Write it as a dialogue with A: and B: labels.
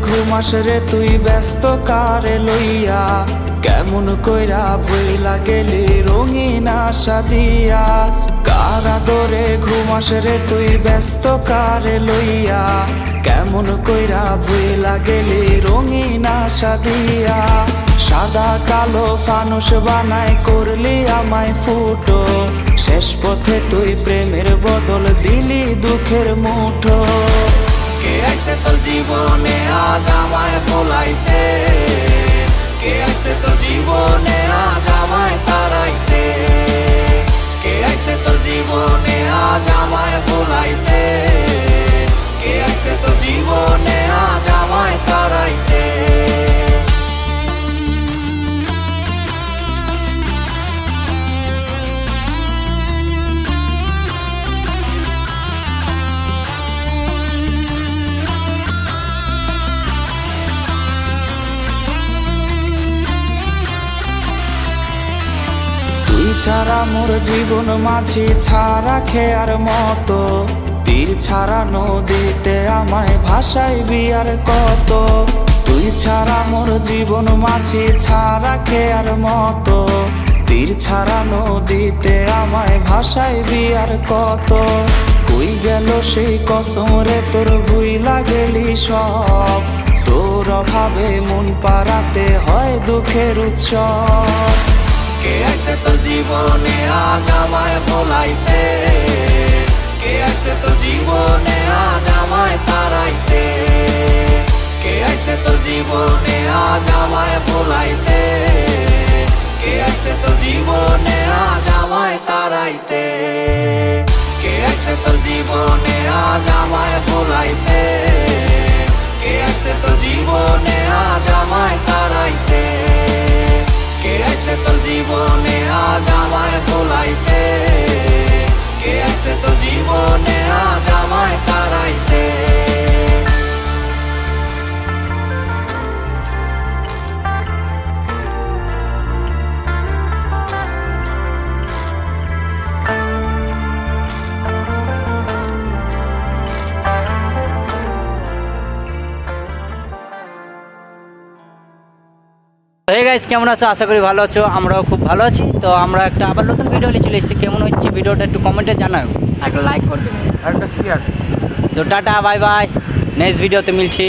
A: ঘুমাস রে তুই ব্যস্ত কারে লইয়া, কেমন কইরা ভইলা গেলি রঙিন আশা দিয়া। কার আদরে ঘুমাস রে তুই ব্যস্ত কারে লইয়া, কেমন কইরা ভইলা গেলি রঙিন আশা দিয়া। সাদা কালো ফানুস বানাই করলি আমায় ফুটো, শেষ পথে তুই প্রেমের বদল দিলি দুঃখের মুঠো। কে আইছে তোর জীবনে আজ আমায় ভোলাইতে, কে আইছে তোর জীবনে আজ আমায় তাড়াইতে, কে আইছে তোর জীবনে আজ আমায় ভোলাইতে, কে আইছে তোর জীবনে আজ আমায় তাড়াইতে। ছাড়া মোর জীবন মাঝি ছাড়া খেয়ার মতো, তীর ছাড়া নদীতে আমায় ভাসাইবি আর কত। তুই ছাড়া মোর জীবন মাঝি ছাড়া খেয়ার মতো, তীর ছাড়া নদীতে আমায় ভাসাইবি আর কত। কই গেল সেই কসম রে তোর ভুইলা গেলি সব, তোর অভাবে মন পাড়াতে হয় দুঃখের উৎসব। কে আইছে তোর জীবনে আজ আমায় ভোলাইতে, কে আইছে তোর জীবনে আজ আমায় তাড়াইতে, কে আইছে তোর জীবনে আজ আমায় ভোলাইতে, কে আইছে তোর জীবনে আজ আমায় তাড়াইতে, কে আইছে তোর জীবনে আজ আমায় ভোলাইতে, কে আইছে তোর জীবনে আজ আমায় তাড়াইতে, কে আইছে তোর জীবনে আজ আমায় ভোলাইতে, কে আইছে তোর জীবনে আজ আমায় তাড়াইতে।
B: হে গাইস, কেমন আছো? আশা করি ভালো আছো, আমরাও খুব ভালো আছি। তো আমরা একটা আবার নতুন ভিডিও নিয়ে চলে এসেছি। কেমন হচ্ছে ভিডিওটা একটু কমেন্টে জানাও, একটা লাইক করে দেবেন আর একটা শেয়ার। তো টাটা, বাই বাই, নেক্সট ভিডিওতে মিলছি।